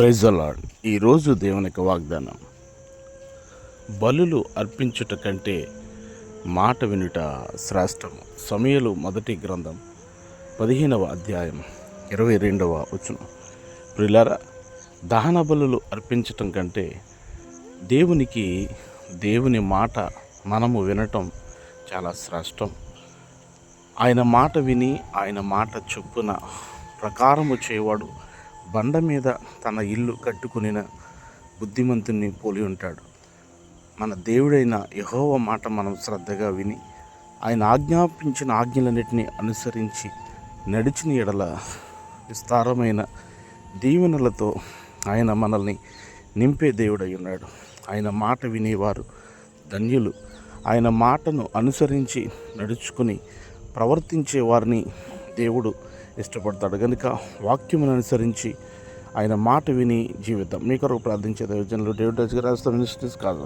Praise the lord. ఈరోజు దేవుని యొక్క వాగ్దానం, బలులు అర్పించుట కంటే మాట వినుట శ్రేష్టము. సమూయేలు మొదటి గ్రంథం 15వ అధ్యాయం 22వ వచనం. ప్రియులారా, దహన బలులు అర్పించటం కంటే దేవుని మాట మనము వినటం చాలా శ్రేష్టం. ఆయన మాట విని ఆయన మాట చొప్పున ప్రకారము చేయవాడు బండ మీద తన ఇల్లు కట్టుకునిన బుద్ధిమంతుని పోలి ఉంటాడు. మన దేవుడైన యెహోవా మాట మనం శ్రద్ధగా విని ఆయన ఆజ్ఞాపించిన ఆజ్ఞలన్నిటినీ అనుసరించి నడిచిన ఎడల విస్తారమైన దీవెనలతో ఆయన మనల్ని నింపే దేవుడై ఉన్నాడు. ఆయన మాట వినేవారు ధన్యులు. ఆయన మాటను అనుసరించి నడుచుకుని ప్రవర్తించే వారిని దేవుడు ఇష్టపడతాడు. కనుక వాక్యమును అనుసరించి ఆయన మాట విని జీవితం. మీ కొరకు ప్రార్థించే దైవజనులు డేవిడ్ రాజ్ గారు మినిస్ట్రీస్ కాదు.